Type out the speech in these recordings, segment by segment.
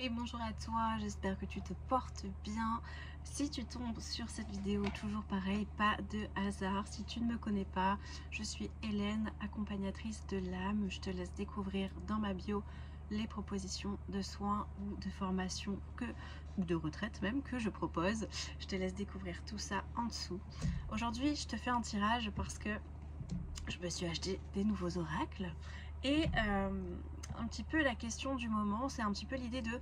Et bonjour à toi, j'espère que tu te portes bien. Si tu tombes sur cette vidéo, toujours pareil, pas de hasard. Si tu ne me connais pas, je suis Hélène, accompagnatrice de l'âme. Je te laisse découvrir dans ma bio les propositions de soins ou de formation ou de retraite même que je propose. Je te laisse découvrir tout ça en dessous. Aujourd'hui, je te fais un tirage parce que je me suis acheté des nouveaux oracles et un petit peu la question du moment, c'est un petit peu l'idée de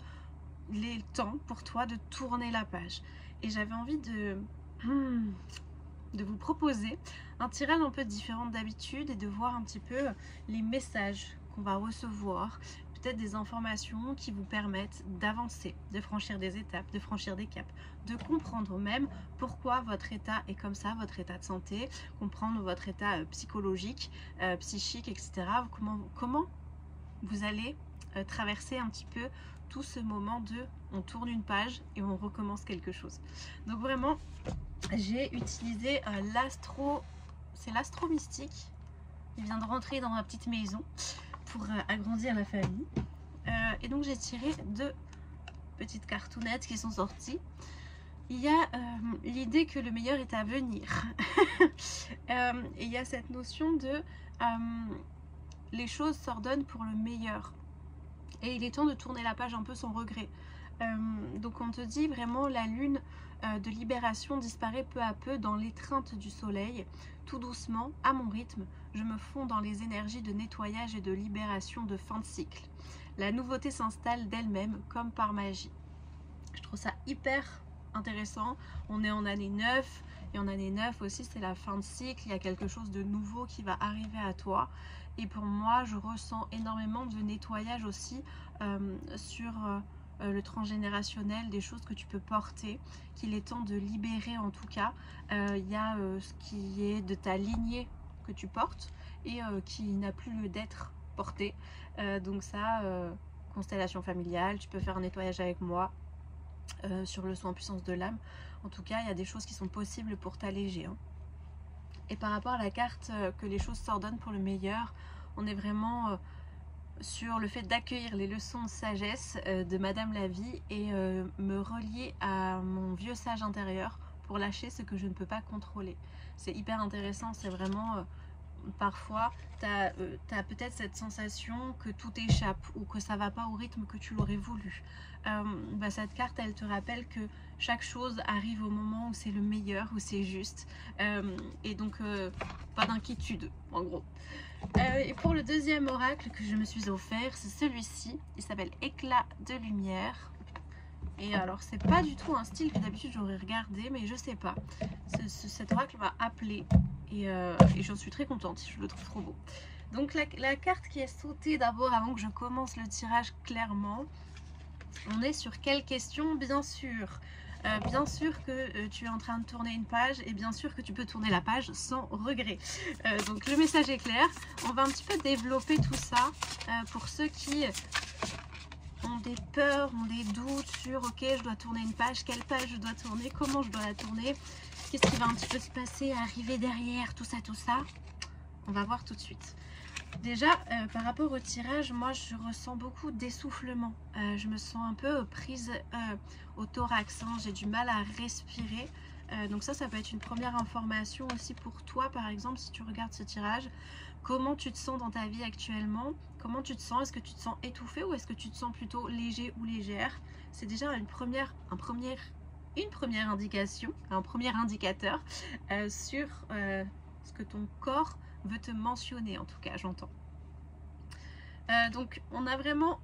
les temps pour toi de tourner la page. Et j'avais envie de vous proposer un tirage un peu différent d'habitude et de voir un petit peu les messages qu'on va recevoir, peut-être des informations qui vous permettent d'avancer, de franchir des étapes, de franchir des caps, de comprendre même pourquoi votre état est comme ça, votre état de santé, comprendre votre état psychologique, psychique, etc. Comment vous allez traverser un petit peu tout ce moment de on tourne une page et on recommence quelque chose. Donc vraiment, j'ai utilisé c'est l'astro mystique. Il vient de rentrer dans ma petite maison pour agrandir la famille. Et donc j'ai tiré deux petites cartounettes qui sont sorties. Il y a l'idée que le meilleur est à venir. Et il y a cette notion de les choses s'ordonnent pour le meilleur. Et il est temps de tourner la page un peu sans regret. Donc on te dit vraiment la lune de libération disparaît peu à peu dans l'étreinte du soleil. Tout doucement, à mon rythme, je me fonds dans les énergies de nettoyage et de libération de fin de cycle. La nouveauté s'installe d'elle-même comme par magie. Je trouve ça hyper intéressant. On est en année 9 et en année 9 aussi c'est la fin de cycle. Il y a quelque chose de nouveau qui va arriver à toi. Et pour moi, je ressens énormément de nettoyage aussi sur le transgénérationnel, des choses que tu peux porter, qu'il est temps de libérer en tout cas. Il y a ce qui est de ta lignée que tu portes et qui n'a plus lieu d'être porté. Donc ça, constellation familiale, tu peux faire un nettoyage avec moi sur le soin en puissance de l'âme. En tout cas, il y a des choses qui sont possibles pour t'alléger. Hein. Et par rapport à la carte que les choses s'ordonnent pour le meilleur, on est vraiment sur le fait d'accueillir les leçons de sagesse de Madame la Vie et me relier à mon vieux sage intérieur pour lâcher ce que je ne peux pas contrôler. C'est hyper intéressant, c'est vraiment parfois tu as peut-être cette sensation que tout échappe ou que ça va pas au rythme que tu l'aurais voulu. Cette carte elle te rappelle que chaque chose arrive au moment où c'est le meilleur, où c'est juste, et donc pas d'inquiétude en gros. Et pour le deuxième oracle que je me suis offert, c'est celui-ci, il s'appelle Éclat de lumière. Et alors c'est pas du tout un style que d'habitude j'aurais regardé, mais je sais pas, cet oracle m'a appelé et j'en suis très contente, je le trouve trop beau. Donc la carte qui est sautée d'abord avant que je commence le tirage clairement, on est sur quelle question? Bien sûr que tu es en train de tourner une page et bien sûr que tu peux tourner la page sans regret. Donc le message est clair, on va un petit peu développer tout ça pour ceux qui ont des peurs, ont des doutes sur ok, je dois tourner une page, quelle page je dois tourner, comment je dois la tourner, qu'est-ce qui va un petit peu se passer, arriver derrière, tout ça, on va voir tout de suite. Déjà, par rapport au tirage, moi je ressens beaucoup d'essoufflement, je me sens un peu prise au thorax, hein. J'ai du mal à respirer, donc ça peut être une première information aussi pour toi par exemple si tu regardes ce tirage. Comment tu te sens dans ta vie actuellement? Comment tu te sens? Est-ce que tu te sens étouffé ou est-ce que tu te sens plutôt léger ou légère? C'est déjà une première indication, un premier indicateur sur ce que ton corps veut te mentionner, en tout cas, j'entends. Donc, on a vraiment,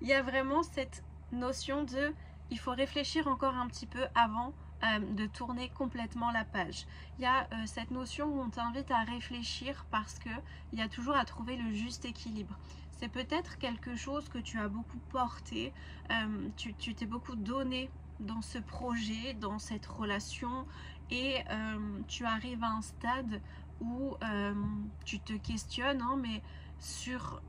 il y a vraiment cette notion de, il faut réfléchir encore un petit peu avant de tourner complètement la page. Il y a cette notion où on t'invite à réfléchir parce que il y a toujours à trouver le juste équilibre. C'est peut-être quelque chose que tu as beaucoup porté, tu t'es beaucoup donné dans ce projet, dans cette relation et tu arrives à un stade où tu te questionnes, hein, mais sur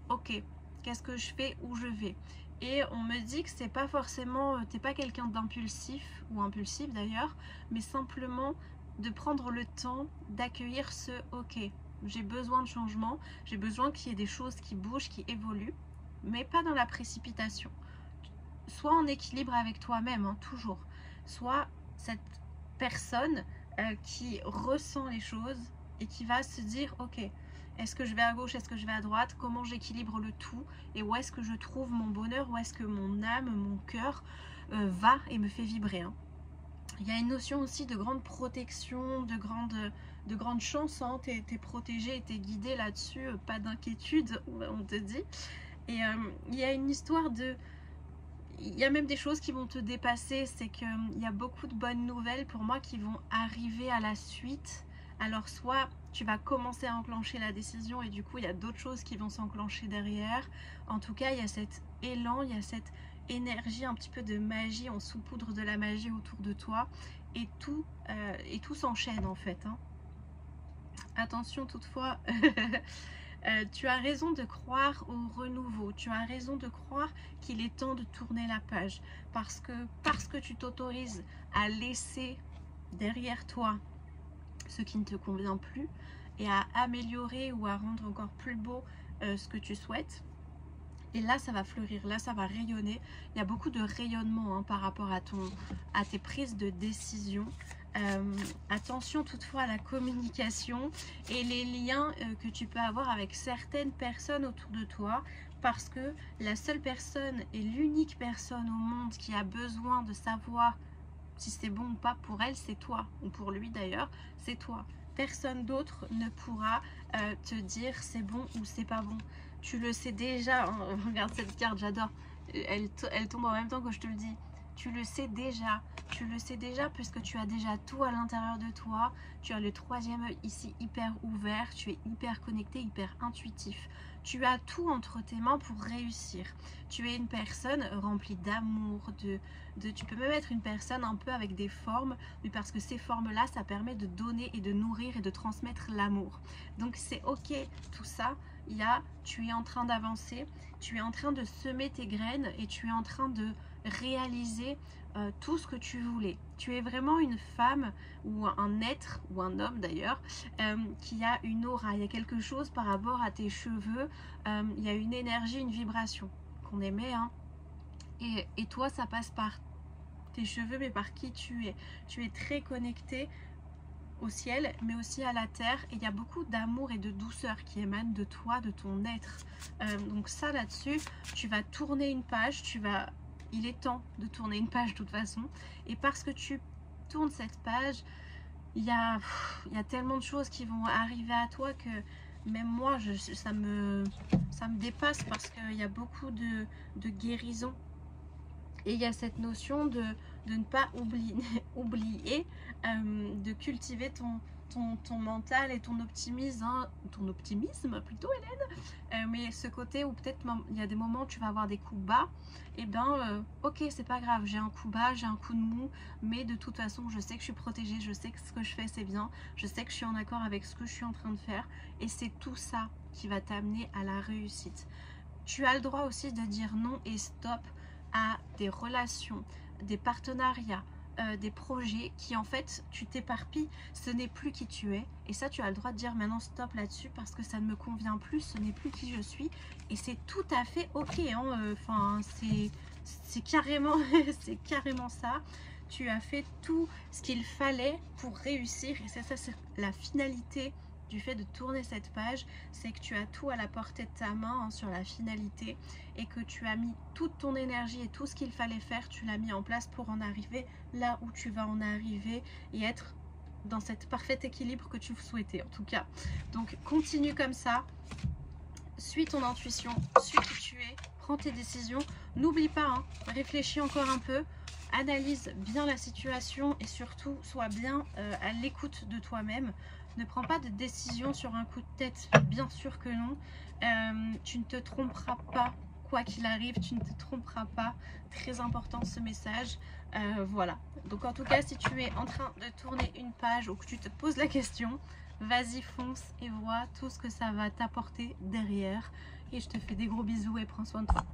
ok, qu'est-ce que je fais, où je vais. Et on me dit que c'est pas forcément, t'es pas quelqu'un d'impulsif ou impulsif d'ailleurs, mais simplement de prendre le temps d'accueillir ce ok, j'ai besoin de changement, j'ai besoin qu'il y ait des choses qui bougent, qui évoluent, mais pas dans la précipitation. soit en équilibre avec toi-même, hein, toujours, soit cette personne qui ressent les choses et qui va se dire ok, est-ce que je vais à gauche, est-ce que je vais à droite, comment j'équilibre le tout et où est-ce que je trouve mon bonheur, où est-ce que mon âme, mon cœur va et me fait vibrer, hein. Il y a une notion aussi de grande protection, de grande chance, hein. T'es protégé et t'es guidé là-dessus, pas d'inquiétude, on te dit. Et il y a une histoire de... Il y a même des choses qui vont te dépasser, c'est qu'il y a beaucoup de bonnes nouvelles pour moi qui vont arriver à la suite. Alors soit tu vas commencer à enclencher la décision et du coup il y a d'autres choses qui vont s'enclencher derrière. En tout cas il y a cet élan, il y a cette énergie, un petit peu de magie, on saupoudre de la magie autour de toi et tout s'enchaîne en fait, hein. Attention toutefois, tu as raison de croire au renouveau, tu as raison de croire qu'il est temps de tourner la page parce que tu t'autorises à laisser derrière toi ce qui ne te convient plus et à améliorer ou à rendre encore plus beau ce que tu souhaites. Et là ça va fleurir, là ça va rayonner. Il y a beaucoup de rayonnement, hein, par rapport à tes prises de décision. Attention toutefois à la communication et les liens que tu peux avoir avec certaines personnes autour de toi, parce que la seule personne et l'unique personne au monde qui a besoin de savoir si c'est bon ou pas pour elle, c'est toi, ou pour lui d'ailleurs, c'est toi. Personne d'autre ne pourra te dire c'est bon ou c'est pas bon. Tu le sais déjà, hein. Regarde cette carte, j'adore. Elle tombe en même temps que je te le dis. Tu le sais déjà puisque tu as déjà tout à l'intérieur de toi. Tu as le troisième œil ici hyper ouvert, tu es hyper connecté, hyper intuitif. Tu as tout entre tes mains pour réussir. Tu es une personne remplie d'amour, tu peux même être une personne un peu avec des formes, mais parce que ces formes-là, ça permet de donner et de nourrir et de transmettre l'amour. Donc c'est ok, tout ça, tu es en train d'avancer, tu es en train de semer tes graines et tu es en train de réaliser tout ce que tu voulais. Tu es vraiment une femme ou un être, ou un homme d'ailleurs, qui a une aura, il y a quelque chose par rapport à tes cheveux, il y a une énergie, une vibration qu'on aimait, hein. Et toi ça passe par tes cheveux, mais par qui tu es. Tu es très connecté au ciel, mais aussi à la terre, et il y a beaucoup d'amour et de douceur qui émanent de toi, de ton être. Donc ça là-dessus, tu vas tourner une page, il est temps de tourner une page de toute façon, et parce que tu tournes cette page, il y a tellement de choses qui vont arriver à toi que même moi, ça me dépasse, parce qu'il y a beaucoup de guérison. Et il y a cette notion de ne pas oublier de cultiver ton mental et ton optimisme, hein, ton optimisme plutôt, Hélène. Mais ce côté où peut-être il y a des moments où tu vas avoir des coups bas, et ben ok, c'est pas grave, j'ai un coup bas, j'ai un coup de mou, mais de toute façon je sais que je suis protégée, je sais que ce que je fais c'est bien, je sais que je suis en accord avec ce que je suis en train de faire, et c'est tout ça qui va t'amener à la réussite. Tu as le droit aussi de dire non et stop à des relations, des partenariats, des projets qui en fait tu t'éparpilles, ce n'est plus qui tu es, et ça tu as le droit de dire maintenant stop là-dessus parce que ça ne me convient plus, ce n'est plus qui je suis, et c'est tout à fait ok, hein. Enfin c'est carrément c'est carrément ça. Tu as fait tout ce qu'il fallait pour réussir, et ça c'est la finalité du fait de tourner cette page, c'est que tu as tout à la portée de ta main, hein, sur la finalité, et que tu as mis toute ton énergie et tout ce qu'il fallait faire, tu l'as mis en place pour en arriver là où tu vas en arriver et être dans cet parfait équilibre que tu souhaitais en tout cas. Donc continue comme ça, suis ton intuition, suis qui tu es, prends tes décisions, n'oublie pas, hein, réfléchis encore un peu, analyse bien la situation et surtout sois bien à l'écoute de toi-même. Ne prends pas de décision sur un coup de tête, bien sûr que non. Tu ne te tromperas pas, quoi qu'il arrive, tu ne te tromperas pas. Très important ce message. Voilà. Donc en tout cas, si tu es en train de tourner une page ou que tu te poses la question, vas-y, fonce et vois tout ce que ça va t'apporter derrière. Et je te fais des gros bisous et prends soin de toi.